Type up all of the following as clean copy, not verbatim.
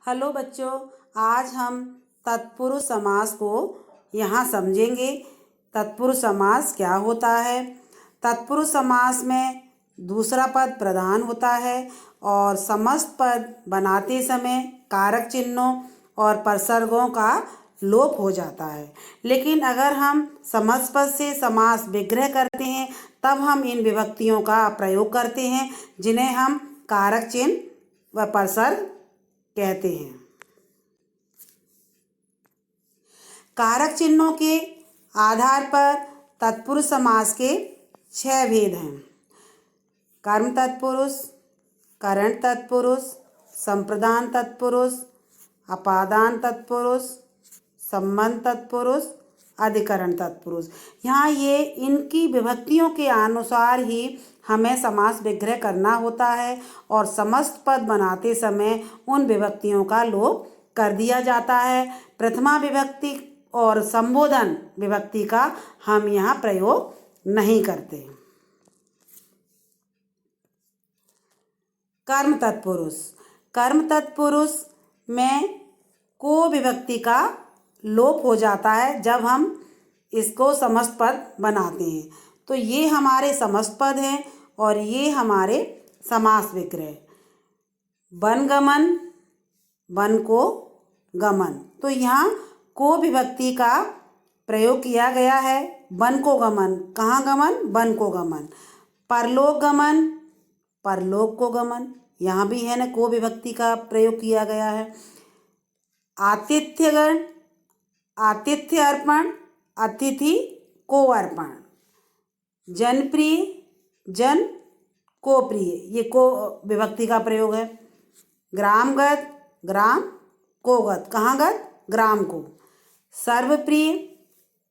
Hello बच्चों, आज हम तत्पुरुष समास को यहाँ समझेंगे। तत्पुरुष समास क्या होता है। तत्पुरुष समास में दूसरा पद प्रधान होता है और समस्त पद बनाते समय कारक चिन्हों और परसर्गों का लोप हो जाता है। लेकिन अगर हम समस्त पद से समास विग्रह करते हैं तब हम इन विभक्तियों का प्रयोग करते हैं जिन्हें हम कारक चिन्ह व परसर्ग कहते हैं। कारक चिन्हों के आधार पर तत्पुरुष समास के 6 भेद हैं। कर्म तत्पुरुष, करण तत्पुरुष, संप्रदान तत्पुरुष, अपादान तत्पुरुष, संबंध तत्पुरुष, अधिकरण तत्पुरुष। यहाँ ये इनकी विभक्तियों के अनुसार ही हमें समास विग्रह करना होता है और समस्त पद बनाते समय उन विभक्तियों का लोप कर दिया जाता है। प्रथमा विभक्ति और संबोधन विभक्ति का हम यहाँ प्रयोग नहीं करते। कर्म तत्पुरुष, कर्म तत्पुरुष में को विभक्ति का लोप हो जाता है जब हम इसको समस्त पद बनाते हैं। तो ये हमारे समस्त पद हैं और ये हमारे समास विग्रह। वन गमन, वन को गमन, तो यहाँ को विभक्ति का प्रयोग किया गया है। वन को गमन, कहाँ गमन? वन को गमन। परलोक गमन, परलोक को गमन, यहाँ भी है ना को विभक्ति का प्रयोग किया गया है। आतिथ्यगण, आतिथ्य अर्पण, अतिथि को अर्पण। जनप्रिय, जन को प्रिय, ये को विभक्ति का प्रयोग है। ग्रामगत, ग्राम को गत, कहाँ गत? ग्राम को। सर्वप्रिय,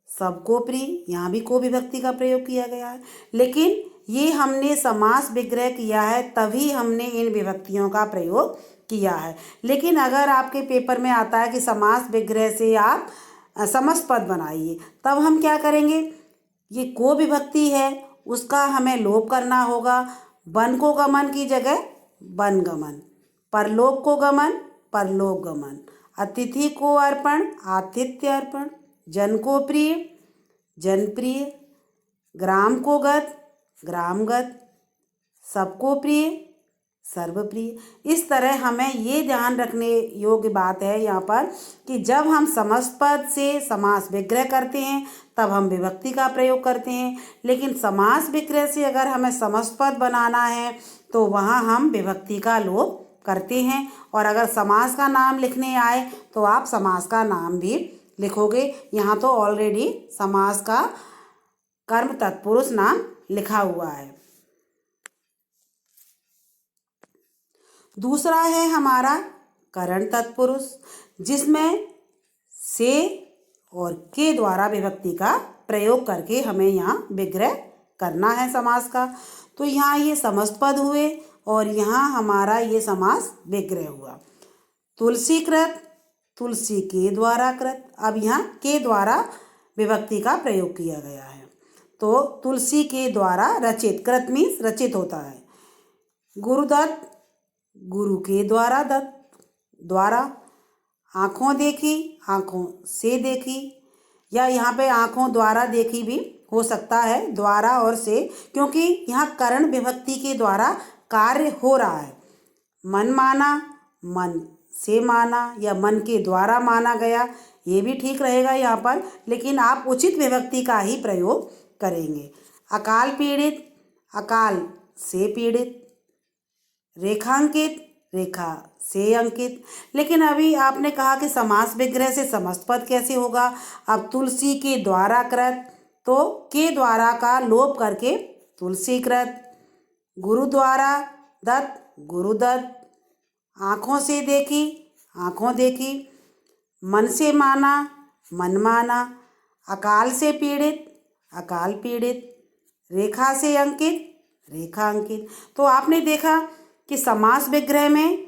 सबको प्रिय, यहाँ भी को विभक्ति का प्रयोग किया गया है। लेकिन ये हमने समास विग्रह किया है तभी हमने इन विभक्तियों का प्रयोग किया है। लेकिन अगर आपके पेपर में आता है कि समास विग्रह से आप समस्त पद बनाइए, तब हम क्या करेंगे? ये को विभक्ति है उसका हमें लोप करना होगा। वन को गमन की जगह वन गमन, परलोक को गमन, परलोक गमन, अतिथि को अर्पण, आतिथ्य अर्पण, जन को प्रिय, जनप्रिय, ग्राम को गत, ग्रामगत, सबको प्रिय, सर्वप्रिय। इस तरह हमें ये ध्यान रखने योग्य बात है यहाँ पर कि जब हम समस्त पद से समास विग्रह करते हैं तब हम विभक्ति का प्रयोग करते हैं, लेकिन समास विग्रह से अगर हमें समस्त पद बनाना है तो वहाँ हम विभक्ति का लोप करते हैं। और अगर समास का नाम लिखने आए तो आप समास का नाम भी लिखोगे। यहाँ तो ऑलरेडी समास का कर्म तत्पुरुष नाम लिखा हुआ है। दूसरा है हमारा करण तत्पुरुष, जिसमें से और के द्वारा विभक्ति का प्रयोग करके हमें यहाँ विग्रह करना है समास का। तो यहाँ ये समस्त पद हुए और यहाँ हमारा ये समास विग्रह हुआ। तुलसीकृत, तुलसी के द्वारा कृत, अब यहाँ के द्वारा विभक्ति का प्रयोग किया गया है। तो तुलसी के द्वारा रचित, कृत मीन्स रचित होता है। गुरुदत्त, गुरु के द्वारा दत्त, द्वारा। आँखों देखी, आँखों से देखी, या यहाँ पे आँखों द्वारा देखी भी हो सकता है, द्वारा और से, क्योंकि यहाँ करण विभक्ति के द्वारा कार्य हो रहा है। मन माना, मन से माना, या मन के द्वारा माना गया, ये भी ठीक रहेगा यहाँ पर, लेकिन आप उचित विभक्ति का ही प्रयोग करेंगे। अकाल पीड़ित, अकाल से पीड़ित। रेखांकित, रेखा से अंकित। लेकिन अभी आपने कहा कि समास विग्रह से समस्त पद कैसे होगा। अब तुलसी के द्वारा कृत, तो के द्वारा का लोप करके तुलसीकृत। गुरु द्वारा दत्त, गुरुदत्त। आँखों से देखी, आँखों देखी। मन से माना, मन माना। अकाल से पीड़ित, अकाल पीड़ित। रेखा से अंकित, रेखा अंकित। तो आपने देखा कि समास विग्रह में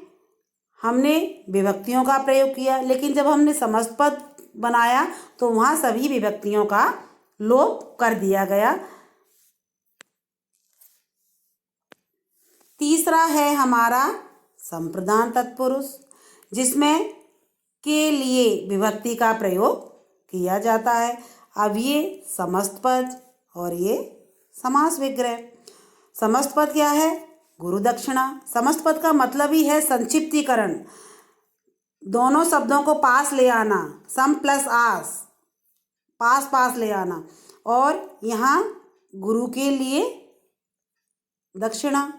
हमने विभक्तियों का प्रयोग किया, लेकिन जब हमने समस्त पद बनाया तो वहाँ सभी विभक्तियों का लोप कर दिया गया। तीसरा है हमारा संप्रदान तत्पुरुष, जिसमें के लिए विभक्ति का प्रयोग किया जाता है। अब ये समस्त पद और ये समास विग्रह। समस्त पद क्या है? गुरु दक्षिणा। समस्त पद का मतलब ही है संक्षिप्तीकरण, दोनों शब्दों को पास ले आना, सम प्लस आस, पास पास ले आना। और यहाँ गुरु के लिए दक्षिणा।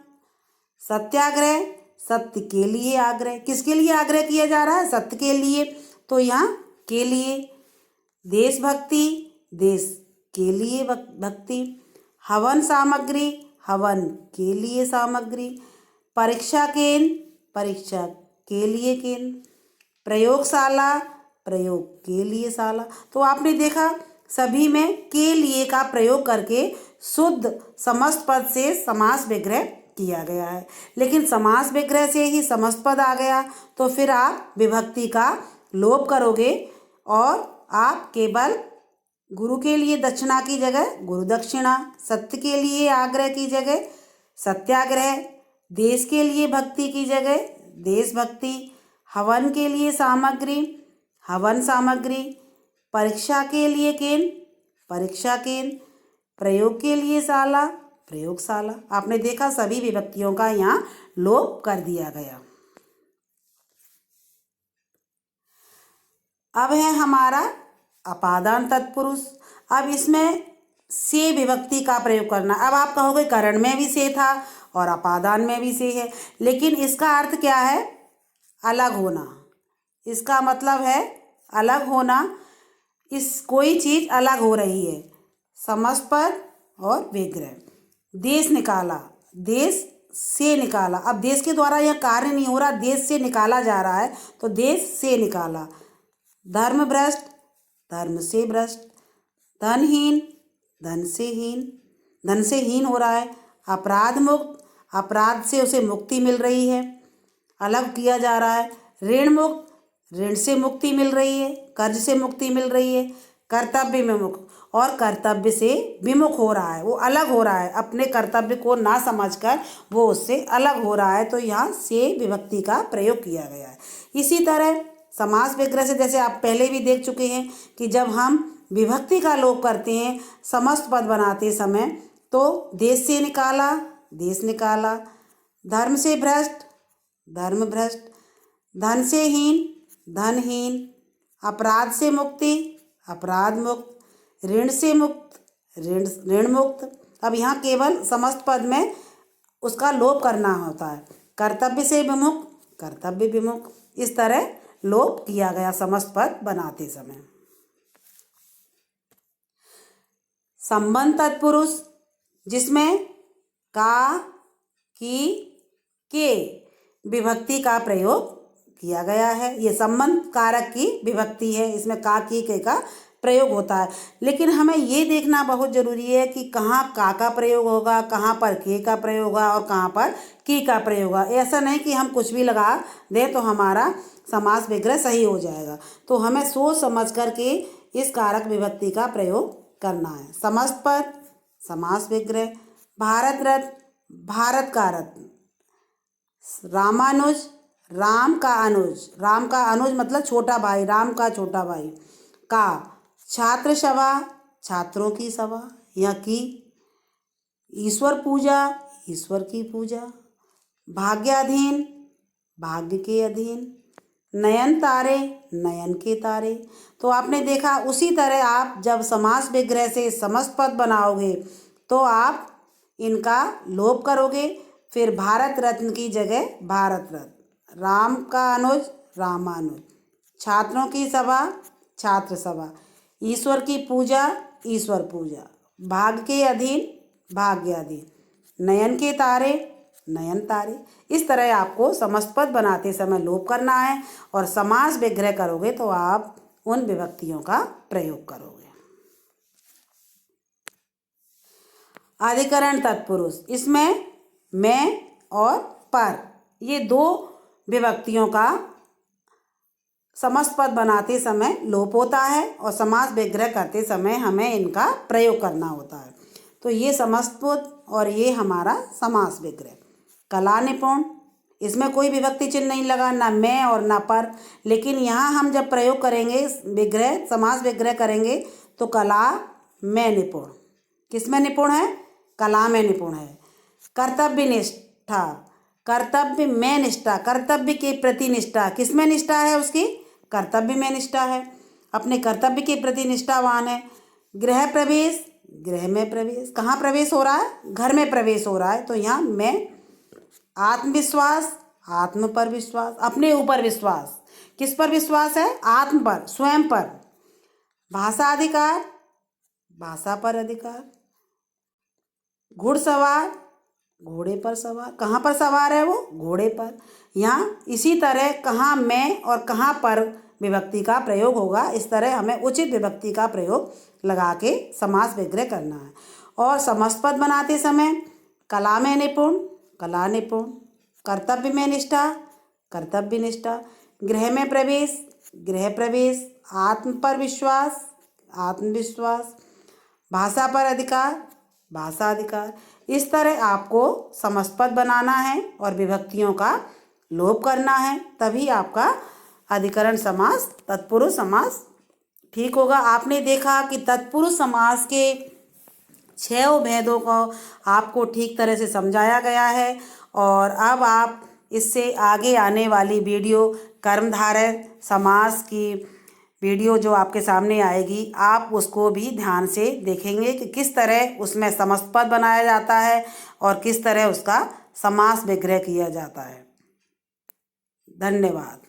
सत्याग्रह, सत्य के लिए आग्रह। किसके लिए आग्रह किया जा रहा है? सत्य के लिए, तो यहाँ के लिए। देशभक्ति, देश के लिए भक्ति। हवन सामग्री, हवन के लिए सामग्री। परीक्षा केंद्र, परीक्षा के लिए केंद्र। प्रयोगशाला, प्रयोग के लिए शाला। तो आपने देखा सभी में के लिए का प्रयोग करके शुद्ध समस्त पद से समास विग्रह किया गया है। लेकिन समास विग्रह से ही समस्त पद आ गया तो फिर आप विभक्ति का लोप करोगे और आप केवल गुरु के लिए दक्षिणा की जगह गुरु दक्षिणा, सत्य के लिए आग्रह की जगह सत्याग्रह, देश के लिए भक्ति की जगह देशभक्ति, हवन के लिए सामग्री हवन सामग्री, परीक्षा के लिए केंद्र परीक्षा केंद्र, प्रयोग के लिए शाला प्रयोगशाला। आपने देखा सभी विभक्तियों का यहाँ लोप कर दिया गया। अब है हमारा अपादान तत्पुरुष। अब इसमें से विभक्ति का प्रयोग करना। अब आप कहोगे करण में भी से था और अपादान में भी से है, लेकिन इसका अर्थ क्या है? अलग होना। इसका मतलब है अलग होना। इस कोई चीज़ अलग हो रही है। समस्त पद और विग्रह। देश निकाला, देश से निकाला। अब देश के द्वारा यह कार्य नहीं हो रहा, देश से निकाला जा रहा है, तो देश से निकाला। धर्म भ्रष्ट, धर्म से भ्रष्ट। धनहीन, धन से हीन, धन से हीन हो रहा है। अपराध मुक्त, अपराध से उसे मुक्ति मिल रही है, अलग किया जा रहा है। ऋण मुक्त, ऋण से मुक्ति मिल रही है, कर्ज से मुक्ति मिल रही है। कर्तव्य विमुख, और कर्तव्य से विमुख हो रहा है, वो अलग हो रहा है, अपने कर्तव्य को ना समझकर वो उससे अलग हो रहा है, तो यहाँ से विभक्ति का प्रयोग किया गया है। इसी तरह समास विग्रह से जैसे आप पहले भी देख चुके हैं कि जब हम विभक्ति का लोप करते हैं समस्त पद बनाते समय, तो देश से निकाला देश निकाला, धर्म से भ्रष्ट धर्म भ्रष्ट, धन से हीन धनहीन, अपराध से मुक्ति अपराध मुक्त, ऋण से मुक्त ऋण ऋण मुक्त। अब यहाँ केवल समस्त पद में उसका लोप करना होता है। कर्तव्य से विमुख कर्तव्य विमुख, इस तरह लोप किया गया समस्त पद बनाते समय। संबंध तत्पुरुष, जिसमें का, की, के विभक्ति का प्रयोग किया गया है। ये संबंध कारक की विभक्ति है, इसमें का, की, के का प्रयोग होता है। लेकिन हमें ये देखना बहुत ज़रूरी है कि कहाँ का प्रयोग होगा, कहाँ पर के का प्रयोग होगा और कहाँ पर की का प्रयोग होगा। ऐसा नहीं कि हम कुछ भी लगा दें तो हमारा समास विग्रह सही हो जाएगा। तो हमें सोच समझ करके इस कारक विभक्ति का प्रयोग करना है। समस्त पद, समास विग्रह। भारत रत्न, भारत का रत्न। रामानुज, राम का अनुज, राम का अनुज मतलब छोटा भाई, राम का छोटा भाई। का, छात्र सभा, छात्रों की सभा या की। ईश्वर पूजा, ईश्वर की पूजा। भाग्याधीन, भाग्य के अधीन। नयन तारे, नयन के तारे। तो आपने देखा उसी तरह आप जब समास विग्रह से समस्त पद बनाओगे तो आप इनका लोप करोगे। फिर भारत रत्न की जगह भारत रत्न, राम का अनुज रामानुज, छात्रों की सभा छात्र सभा, ईश्वर की पूजा ईश्वर पूजा, भाग्य के अधीन भाग्य अधीन, नयन के तारे नयन तारे। इस तरह आपको समस्त पद बनाते समय लोप करना है और समास विग्रह करोगे तो आप उन विभक्तियों का प्रयोग करोगे। अधिकरण तत्पुरुष, इसमें मैं और पर ये दो विभक्तियों का समस्त पद बनाते समय लोप होता है और समास विग्रह करते समय हमें इनका प्रयोग करना होता है। तो ये समस्त पद और ये हमारा समास विग्रह। कला निपुण, इसमें कोई विभक्ति चिन्ह नहीं लगा, ना मैं और ना पर। लेकिन यहाँ हम जब प्रयोग करेंगे विग्रह, समास विग्रह करेंगे तो कला में निपुण। किस में निपुण है? कला में निपुण है। कर्तव्य निष्ठा, कर्तव्य में निष्ठा, कर्तव्य के प्रति निष्ठा। किस में निष्ठा है उसकी? कर्तव्य में निष्ठा है, अपने कर्तव्य के प्रति निष्ठावान है। गृह प्रवेश, गृह में प्रवेश, कहाँ प्रवेश हो रहा है? घर में प्रवेश हो रहा है, तो यहाँ मैं। आत्मविश्वास, आत्म पर विश्वास, अपने ऊपर विश्वास। किस पर विश्वास है? आत्म पर, स्वयं पर। भाषा अधिकार, भाषा पर अधिकार। घुड़सवार, घोड़े पर सवार, कहाँ पर सवार है वो? घोड़े पर। यहाँ इसी तरह कहाँ मैं और कहाँ पर विभक्ति का प्रयोग होगा, इस तरह हमें उचित विभक्ति का प्रयोग लगा के समास विग्रह करना है। और समासपद बनाते समय कला में निपुण, कला निपुण। कर्तव्य में निष्ठा, कर्तव्य निष्ठा। गृह में प्रवेश, गृह प्रवेश। आत्म पर विश्वास, आत्मविश्वास। भाषा पर अधिकार, भाषा अधिकार। इस तरह आपको समासपद बनाना है और विभक्तियों का लोप करना है, तभी आपका अधिकरण समास, तत्पुरुष समास ठीक होगा। आपने देखा कि तत्पुरुष समास के 6 भेदों को आपको ठीक तरह से समझाया गया है। और अब आप इससे आगे आने वाली वीडियो कर्मधारय समास की वीडियो जो आपके सामने आएगी, आप उसको भी ध्यान से देखेंगे कि किस तरह उसमें समासपद बनाया जाता है और किस तरह उसका समास विग्रह किया जाता है। धन्यवाद।